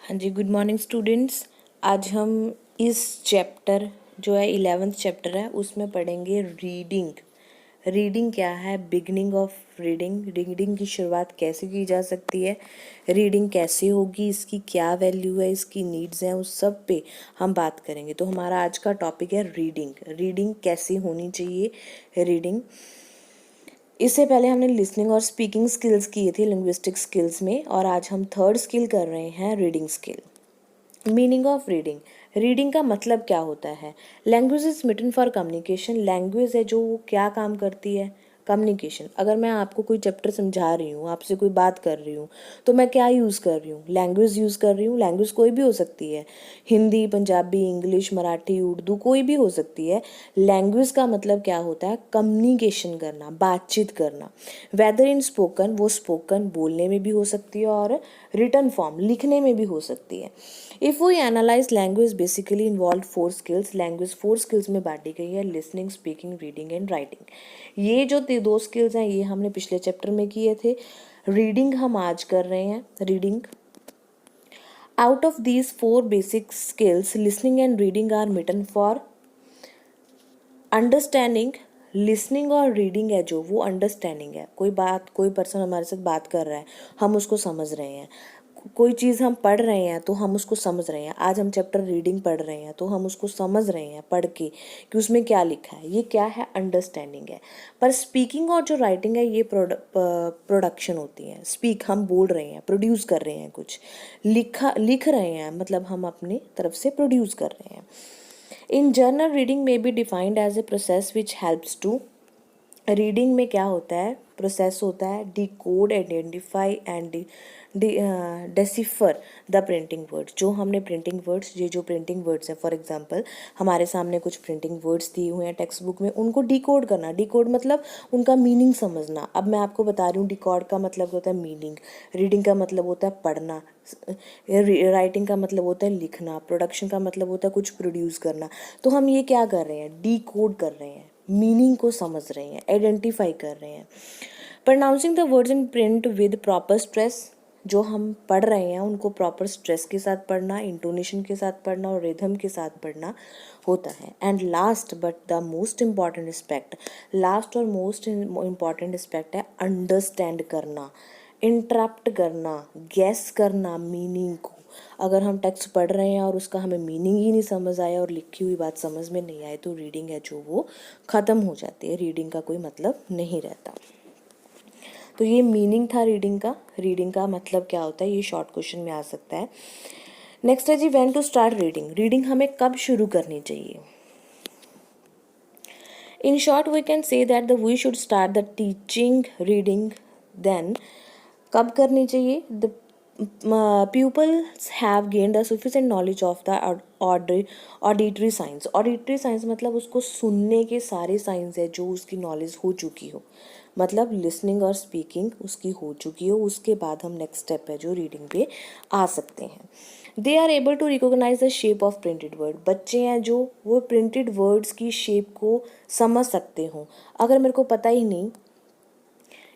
हाँ जी, good morning students. आज हम इस चैप्टर जो है 11th चैप्टर है उसमें पढ़ेंगे रीडिंग। रीडिंग क्या है, बिगनिंग ऑफ रीडिंग, रीडिंग की शुरुआत कैसे की जा सकती है, रीडिंग कैसे होगी, इसकी क्या वैल्यू है, इसकी नीड्स हैं, उस सब पे हम बात करेंगे। तो हमारा आज का टॉपिक है रीडिंग। रीडिंग कैसी होनी चाहिए, रीडिंग। इससे पहले हमने लिसनिंग और स्पीकिंग स्किल्स किए थे लिंग्विस्टिक स्किल्स में, और आज हम थर्ड स्किल कर रहे हैं reading skill. Meaning of reading. Reading का मतलब क्या होता है? Language is meant for communication. Language है जो वो क्या काम करती है? कम्युनिकेशन। अगर मैं आपको कोई चैप्टर समझा रही हूँ, आपसे कोई बात कर रही हूँ, तो मैं क्या यूज़ कर रही हूँ? लैंग्वेज यूज़ कर रही हूँ। लैंग्वेज कोई भी हो सकती है, हिंदी, पंजाबी, इंग्लिश, मराठी, उर्दू, कोई भी हो सकती है। लैंग्वेज का मतलब क्या होता है? कम्युनिकेशन करना, बातचीत करना। वेदर इन स्पोकन, वो स्पोकन बोलने में भी हो सकती है और रिटन फॉर्म लिखने में भी हो सकती है। If we analyse language basically involve 4 skills. Language 4 skills में बांटी गई है, listening, speaking, reading and writing. ये जो 2 स्किल्स हैं ये हमने पिछले चैप्टर में किए थे। रीडिंग हम आज कर रहे हैं। Reading, out of these 4 basic skills, listening and reading are meant for understanding. Listening और रीडिंग है जो वो अंडरस्टैंडिंग है। कोई पर्सन हमारे साथ बात कर रहा है, हम उसको समझ रहे हैं। कोई चीज़ हम पढ़ रहे हैं तो हम उसको समझ रहे हैं। आज हम चैप्टर रीडिंग पढ़ रहे हैं तो हम उसको समझ रहे हैं पढ़ के कि उसमें क्या लिखा है। ये क्या है? अंडरस्टैंडिंग है। पर स्पीकिंग और जो राइटिंग है ये प्रोडक्शन होती है। स्पीक, हम बोल रहे हैं, प्रोड्यूस कर रहे हैं कुछ। लिख रहे हैं मतलब हम अपनी तरफ से प्रोड्यूस कर रहे हैं। इन जर्नल, रीडिंग में be defined as a process which helps to. रीडिंग में क्या होता है? प्रोसेस होता है decode, identify and decipher the printing words. जो हमने प्रिंटिंग वर्ड्स, ये जो प्रिंटिंग वर्ड्स हैं, फॉर एग्जांपल हमारे सामने कुछ प्रिंटिंग वर्ड्स दिए हुए हैं टेक्स्ट बुक में, उनको डिकोड करना। डिकोड मतलब उनका मीनिंग समझना। अब मैं आपको बता रही हूँ, डिकोड का मतलब होता है मीनिंग, रीडिंग का मतलब होता है पढ़ना, राइटिंग का मतलब होता है लिखना, प्रोडक्शन का मतलब होता है कुछ प्रोड्यूस करना। तो हम ये क्या कर रहे हैं? डिकोड कर रहे हैं, मीनिंग को समझ रहे हैं, आइडेंटिफाई कर रहे हैं। Pronouncing the words in print with proper stress. जो हम पढ़ रहे हैं उनको प्रॉपर स्ट्रेस के साथ पढ़ना, इंटोनेशन के साथ पढ़ना और रिदम के साथ पढ़ना होता है। And last but the most important aspect, last और मोस्ट इम्पॉर्टेंट एस्पेक्ट है अंडरस्टैंड करना, इंटरप्ट करना, गैस करना मीनिंग को। अगर हम टेक्स्ट पढ़ रहे हैं और उसका हमें मीनिंग ही नहीं समझ आया और लिखी हुई बात समझ में नहीं आए तो रीडिंग है जो वो ख़त्म हो जाती है, रीडिंग का कोई मतलब नहीं रहता। तो ये मीनिंग था रीडिंग का। रीडिंग का मतलब क्या होता है ये शॉर्ट क्वेश्चन में आ सकता है। नेक्स्ट है जी, when to start reading. Reading हमें कब शुरू करनी चाहिए? In short we can say that we should start the teaching reading then. कब करनी चाहिए? The pupils have gained a sufficient knowledge of the auditory signs. Auditory science मतलब उसको सुनने के सारे साइंस है जो उसकी नॉलेज हो चुकी हो, मतलब लिसनिंग और स्पीकिंग उसकी हो चुकी हो। उसके बाद हम नेक्स्ट स्टेप है जो रीडिंग पे आ सकते हैं। They are able to recognise the shape of printed word. बच्चे हैं जो वो प्रिंटेड वर्ड्स की शेप को समझ सकते हों। अगर मेरे को पता ही नहीं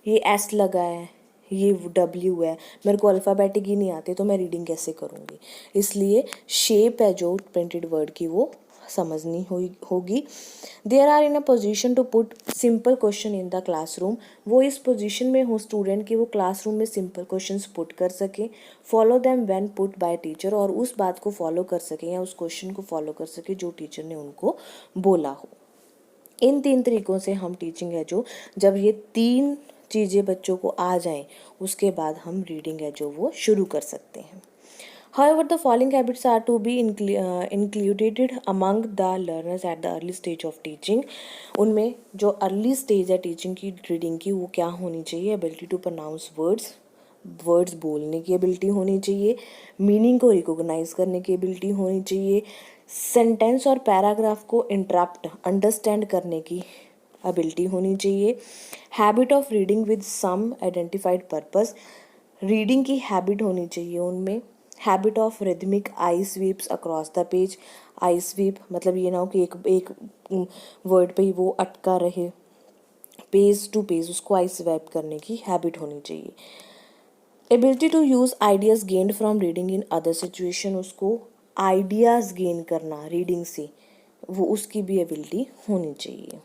ये एस लगा है, ये डब्ल्यू है, मेरे को अल्फ़ाबेटिक ही नहीं आते तो मैं रीडिंग कैसे करूँगी? इसलिए शेप है जो प्रिंटेड वर्ड की वो समझनी होगी। There are in a position to put simple question in the classroom. वो इस पोजीशन में हो स्टूडेंट कि वो क्लासरूम में सिंपल क्वेश्चंस पुट कर सकें। Follow them when put buy teacher, और उस बात को फॉलो कर सकें या उस क्वेश्चन को फॉलो कर सकें जो टीचर ने उनको बोला हो। इन 3 तरीक़ों से हम टीचिंग है जो, जब ये 3 चीज़ें बच्चों को आ जाएं उसके बाद हम रीडिंग है जो वो शुरू कर सकते हैं। However, the following habits are to be included among the learners at the early stage of teaching. उनमें जो अर्ली स्टेज है टीचिंग की, रीडिंग की, वो क्या होनी चाहिए? Ability to pronounce words, words बोलने की एबिलिटी होनी चाहिए। मीनिंग को रिकॉग्नाइज करने की एबिलिटी होनी चाहिए। सेंटेंस और पैराग्राफ को इंटरप्ट, अंडरस्टैंड करने की एबिलिटी होनी चाहिए। Habit of reading with some identified purpose, reading की हैबिट होनी चाहिए उनमें। Habit of rhythmic eye sweeps across the page. Eye sweep मतलब ये ना हो कि एक वर्ड पे ही वो अटका रहे, पेज टू पेज उसको आई स्वैप करने की हैबिट होनी चाहिए। Ability to use ideas gained from reading in other situation, उसको आइडियाज़ गेन करना रीडिंग से, वो उसकी भी एबिलिटी होनी चाहिए।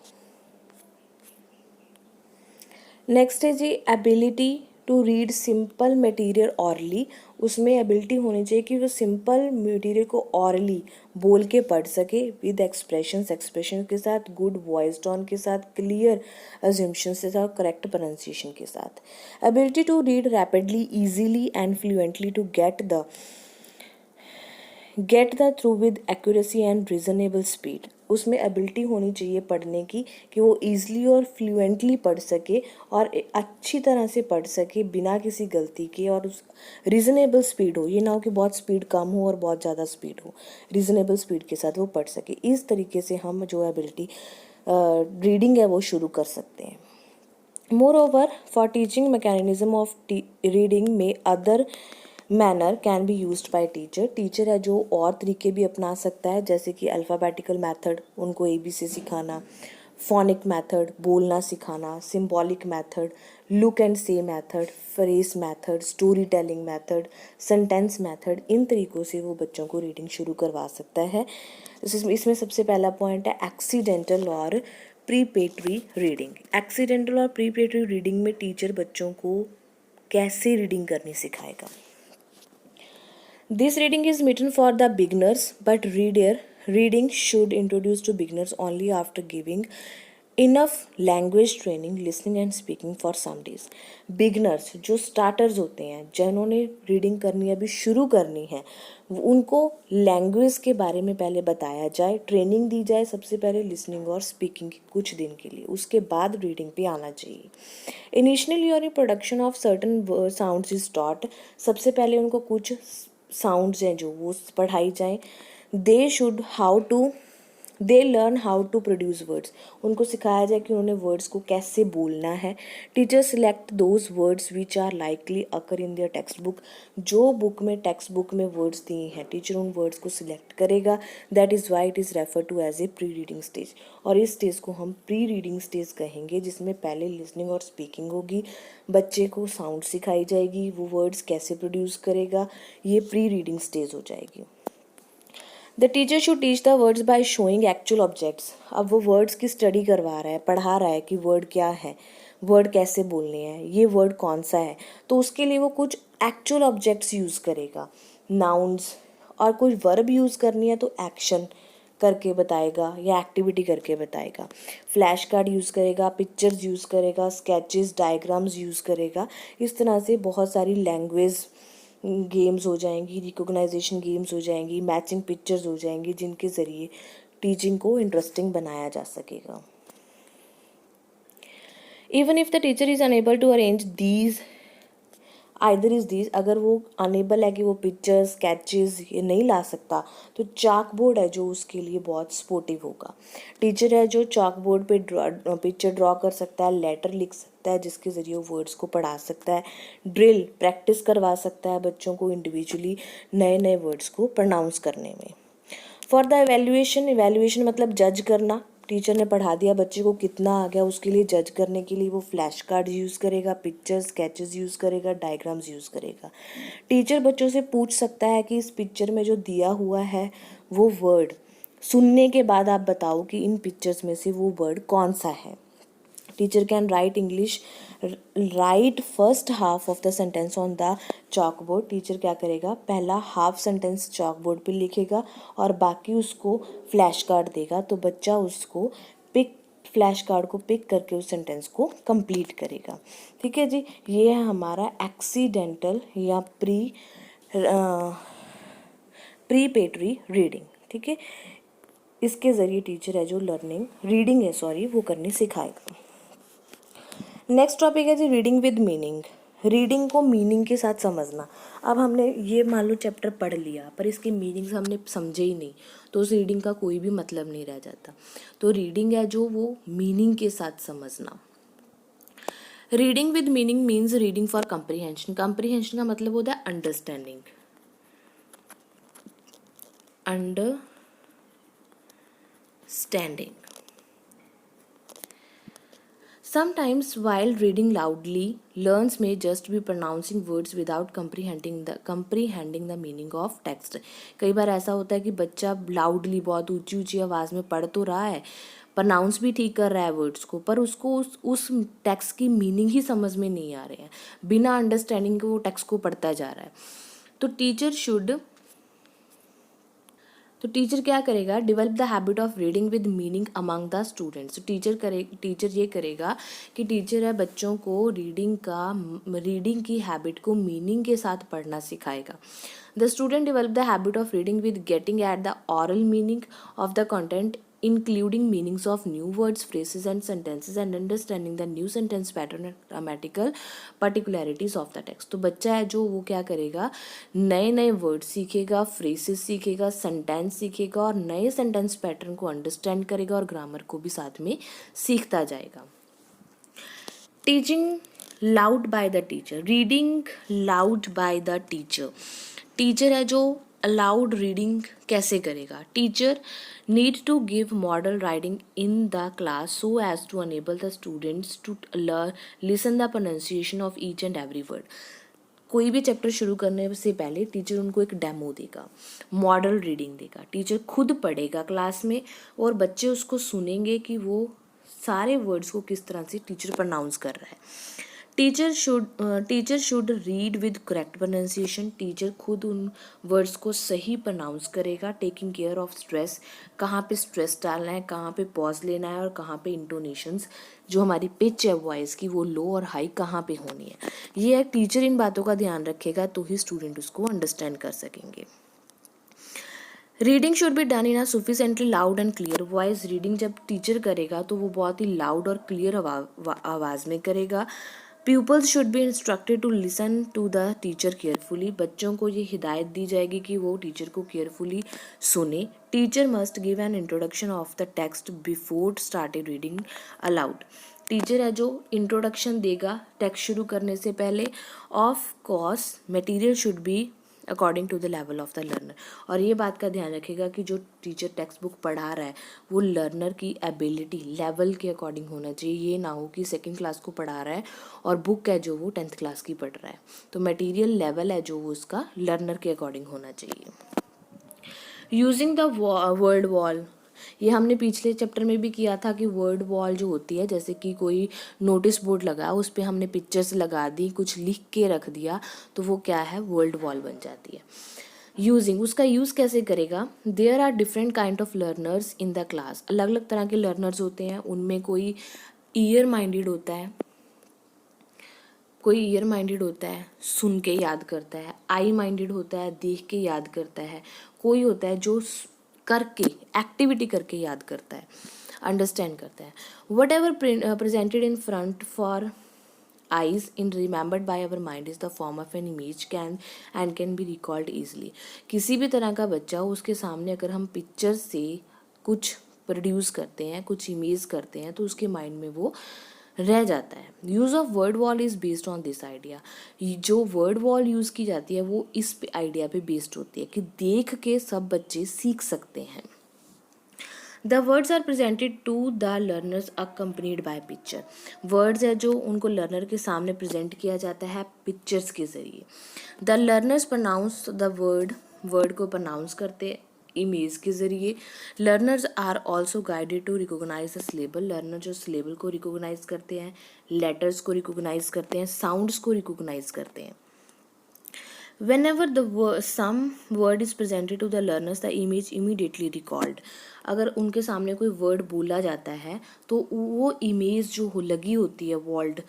नेक्स्ट है जी ability to read simple material orally, उसमें एबिलिटी होनी चाहिए कि वो सिंपल मटेरियल को ऑरली बोल के पढ़ सके विद एक्सप्रेशन के साथ, गुड वॉइस टोन के साथ, क्लियर अजम्पशन के साथ, करेक्ट प्रोनाउंसिएशन के साथ। Ability to read rapidly easily and fluently to get the through with accuracy and reasonable speed, उसमें एबिलिटी होनी चाहिए पढ़ने की कि वो ईज़िली और फ्लुएंटली पढ़ सके और अच्छी तरह से पढ़ सके बिना किसी गलती के, और उस रीज़नेबल स्पीड हो, ये ना हो कि बहुत स्पीड कम हो और बहुत ज़्यादा स्पीड हो, रीज़नेबल स्पीड के साथ वो पढ़ सके। इस तरीके से हम जो एबिलिटी रीडिंग है वो शुरू कर सकते हैं। Moreover, for teaching mechanism of reading में other manner can be used by teacher. Teacher है जो और तरीके भी अपना सकता है, जैसे कि अल्फ़ाबेटिकल मेथड, उनको ABC सिखाना, फोनिक मेथड, बोलना सिखाना, symbolic method, look and say method, phrase method, story telling method, sentence method, इन तरीक़ों से वो बच्चों को रीडिंग शुरू करवा सकता है। इसमें सबसे पहला पॉइंट है एक्सीडेंटल और प्रीपेटरी रीडिंग। एक्सीडेंटल और प्रीपेटरी रीडिंग में टीचर बच्चों को कैसे रीडिंग करनी सिखाएगा। This reading is meant for the beginners but reading should introduce to beginners only after giving enough language training listening and speaking for some days. Beginners जो starters होते हैं, जिन्होंने रीडिंग करनी अभी शुरू करनी है, उनको लैंग्वेज के बारे में पहले बताया जाए, ट्रेनिंग दी जाए सबसे पहले लिसनिंग और स्पीकिंग की कुछ दिन के लिए, उसके बाद रीडिंग पे आना चाहिए। इनिशियली और production of certain sounds is taught, सबसे पहले उनको कुछ साउंड्स हैं जो वो पढ़ाई जाएँ। They learn how to produce words, उनको सिखाया जाए कि उन्हें वर्ड्स को कैसे बोलना है। Teacher select those words which are likely occur in their text book, जो टेक्स्ट बुक में वर्ड्स दिए हैं टीचर उन वर्ड्स को सिलेक्ट करेगा। That is why it is refer to as a pre reading stage, और इस स्टेज को हम प्री रीडिंग स्टेज कहेंगे, जिसमें पहले लिसनिंग और स्पीकिंग होगी, बच्चे को साउंड सिखाई जाएगी, वो वर्ड्स कैसे प्रोड्यूस करेगा, ये प्री रीडिंग स्टेज हो जाएगी। The teacher should teach the words by showing actual objects, अब वो वर्ड्स की स्टडी करवा रहा है, पढ़ा रहा है कि वर्ड क्या है, वर्ड कैसे बोलने हैं, ये वर्ड कौन सा है, तो उसके लिए वो कुछ एक्चुअल ऑब्जेक्ट्स यूज़ करेगा, नाउन्स, और कोई वर्ब यूज़ करनी है तो एक्शन करके बताएगा या एक्टिविटी करके बताएगा। फ्लैश कार्ड यूज़ करेगा, पिक्चर्स यूज़ करेगा, स्केचेस, डायग्राम्स यूज़ करेगा। इस तरह से बहुत सारी लैंग्वेज गेम्स हो जाएंगी, रिकॉग्नाइजेशन गेम्स हो जाएंगी, मैचिंग पिक्चर्स हो जाएंगी, जिनके ज़रिए टीचिंग को इंटरेस्टिंग बनाया जा सकेगा। Even if the teacher is unable to arrange these either is these, अगर वो अनेबल है कि वो पिक्चर्स स्केचेस ये नहीं ला सकता, तो चाक बोर्ड है जो उसके लिए बहुत सपोर्टिव होगा। टीचर है जो चाक बोर्ड पे पिक्चर ड्रॉ कर सकता है, लेटर लिख सकता है जिसके ज़रिए वो वर्ड्स को पढ़ा सकता है, ड्रिल प्रैक्टिस करवा सकता है बच्चों को इंडिविजुअली नए नए वर्ड्स को प्रोनाउंस करने में। फॉर द एवेल्यूएशन मतलब जज करना, टीचर ने पढ़ा दिया, बच्चे को कितना आ गया, उसके लिए जज करने के लिए वो फ्लैश कार्ड यूज़ करेगा, पिक्चर्स स्केचेस यूज़ करेगा, डायग्राम्स यूज़ करेगा। टीचर बच्चों से पूछ सकता है कि इस पिक्चर में जो दिया हुआ है वो वर्ड सुनने के बाद आप बताओ कि इन पिक्चर्स में से वो वर्ड कौन सा है। Teacher can write first half of the sentence on the chalk board, teacher क्या करेगा, पहला हाफ सेंटेंस चॉक बोर्ड पे लिखेगा और बाकी उसको फ्लैश कार्ड देगा, तो बच्चा उसको फ्लैश कार्ड को पिक करके उस सेंटेंस को कंप्लीट करेगा। ठीक है जी, ये है हमारा एक्सीडेंटल या प्रीपेटरी रीडिंग। ठीक है, इसके ज़रिए टीचर है जो रीडिंग है वो करनी सिखाएगा। नेक्स्ट टॉपिक है जी रीडिंग विद मीनिंग, रीडिंग को मीनिंग के साथ समझना। अब हमने ये मान लो चैप्टर पढ़ लिया पर इसके मीनिंग्स हमने समझे ही नहीं, तो उस रीडिंग का कोई भी मतलब नहीं रह जाता। तो रीडिंग है जो वो मीनिंग के साथ समझना। Reading with meaning means reading for comprehension, comprehension का मतलब होता है understanding, Sometimes while reading loudly, learns may just be pronouncing words without comprehending the meaning of text. कई बार ऐसा होता है कि बच्चा loudly बहुत ऊंची ऊंची आवाज़ में पढ़ तो रहा है, प्रनाउंस भी ठीक कर रहा है वर्ड्स को, पर उसको उस टेक्स्ट की मीनिंग ही समझ में नहीं आ रहे हैं, बिना अंडरस्टैंडिंग के वो टेक्स्ट को पढ़ता जा रहा है. तो टीचर क्या करेगा, develop the habit of reading with meaning among the students. Teacher ये करेगा कि टीचर है बच्चों को रीडिंग की हैबिट को मीनिंग के साथ पढ़ना सिखाएगा. The student develop the habit of reading with getting at the oral meaning of the content, including meanings of new words, phrases and sentences, and understanding the new sentence pattern and grammatical particularities of the text. तो बच्चा है जो वो क्या करेगा, नए नए word सीखेगा, फ्रेसेस सीखेगा, सेंटेंस सीखेगा और नए सेंटेंस पैटर्न को अंडरस्टैंड करेगा और ग्रामर को भी साथ में सीखता जाएगा. Teaching loud by the teacher, reading loud by the teacher. Teacher है जो अलाउड रीडिंग कैसे करेगा. Teacher need to give model writing in the class so as to enable the students to listen the pronunciation of each and every word. कोई भी chapter शुरू करने से पहले टीचर उनको एक डेमो देगा, मॉडल रीडिंग देगा. टीचर खुद पढ़ेगा क्लास में और बच्चे उसको सुनेंगे कि वो सारे वर्ड्स को किस तरह से टीचर प्रोनाउंस कर रहा है. Teacher should read with correct pronunciation. Teacher खुद उन वर्ड्स को सही प्रोनाउंस करेगा. टेकिंग केयर ऑफ स्ट्रेस, कहाँ पे स्ट्रेस डालना है, कहाँ पे पॉज लेना है और कहाँ पे इंटोनेशंस, जो हमारी पिच है वॉइस की, वो लो और हाई कहाँ पे होनी है. ये एक टीचर इन बातों का ध्यान रखेगा तो ही स्टूडेंट उसको अंडरस्टैंड कर सकेंगे. Reading should be done in a sufficiently loud and clear voice. Reading जब टीचर करेगा तो वो बहुत ही लाउड और क्लियर आवाज़ में करेगा. Pupils should be instructed to listen to the teacher carefully. बच्चों को ये हिदायत दी जाएगी कि वो टीचर को केयरफुली सुने. Teacher must give an introduction of the text before started reading aloud. Teacher है जो इंट्रोडक्शन देगा टेक्स्ट शुरू करने से पहले. Of course material should be according to the level of the learner. और ये बात का ध्यान रखेगा कि जो टीचर टेक्स्ट बुक पढ़ा रहा है वो लर्नर की एबिलिटी लेवल के अकॉर्डिंग होना चाहिए. ये ना हो कि सेकंड क्लास को पढ़ा रहा है और बुक है जो वो 10th क्लास की पढ़ रहा है. तो मटेरियल लेवल है जो वो उसका लर्नर के अकॉर्डिंग होना चाहिए. यूजिंग द वर्ड वॉल, ये हमने पिछले चैप्टर में भी किया था कि वर्ड वॉल जो होती है, जैसे कि कोई नोटिस बोर्ड लगा उस पर हमने पिक्चर्स लगा दी, कुछ लिख के रख दिया, तो वो क्या है, वर्ड वॉल बन जाती है. यूजिंग, उसका यूज़ कैसे करेगा. There are different kind of learners in the class. अलग अलग तरह के लर्नर्स होते हैं. उनमें कोई ईयर माइंडेड होता है, सुन के याद करता है. आई माइंडेड होता है, देख के याद करता है. कोई होता है जो करके एक्टिविटी करके याद करता है, अंडरस्टैंड करता है. What ever presented in front for eyes in remembered by our mind is the form of an image can be recalled easily. किसी भी तरह का बच्चा हो, उसके सामने अगर हम पिक्चर से कुछ प्रोड्यूस करते हैं, कुछ इमेज करते हैं, तो उसके माइंड में वो रह जाता है. Use of word wall is based on this idea. जो वर्ड वॉल यूज़ की जाती है वो इस आइडिया पे बेस्ड होती है कि देख के सब बच्चे सीख सकते हैं. The words are presented to the learners accompanied by picture. Words है जो उनको लर्नर के सामने प्रेजेंट किया जाता है पिक्चर्स के ज़रिए. The learners pronounce the word को प्रोनाउंस करते इमेज के ज़रिए. Learners are also guided to recognise the syllable. Learner जो सिलेबल को रिकोगनाइज करते हैं, लेटर्स को रिकोगनाइज करते हैं, साउंड्स को रिकोगनाइज करते हैं. Whenever some word is presented to the learners, the image immediately recalled. अगर उनके सामने कोई वर्ड बोला जाता है तो वो इमेज जो लगी होती है वर्ड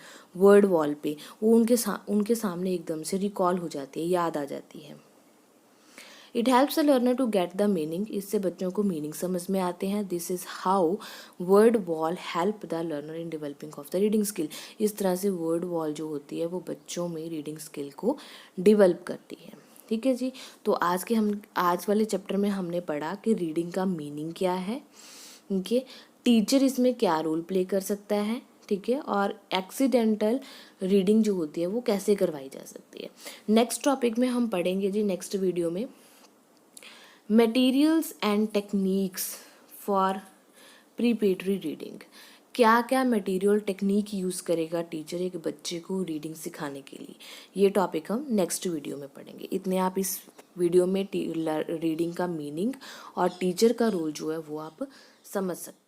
वॉल पे, वो उनके सामने एकदम से रिकॉल हो जाती है, याद आ जाती है. It helps the learner to get the meaning. इससे बच्चों को मीनिंग समझ में आते हैं. This is how word wall help the learner in developing of the reading skill. इस तरह से वर्ड वॉल जो होती है वो बच्चों में रीडिंग स्किल को डिवेल्प करती है. ठीक है जी. तो आज वाले चैप्टर में हमने पढ़ा कि रीडिंग का मीनिंग क्या है, ठीक है, टीचर इसमें क्या रोल प्ले कर सकता है, ठीक है, और एक्सीडेंटल रीडिंग जो होती है वो कैसे करवाई जा सकती है. नेक्स्ट टॉपिक में हम पढ़ेंगे जी, नेक्स्ट वीडियो में, materials and techniques for preparatory reading. क्या क्या मटेरियल टेक्निक यूज़ करेगा टीचर एक बच्चे को रीडिंग सिखाने के लिए, ये टॉपिक हम नेक्स्ट वीडियो में पढ़ेंगे। इतने आप इस वीडियो में रीडिंग का मीनिंग और टीचर का रोल जो है वो आप समझ सकते हैं।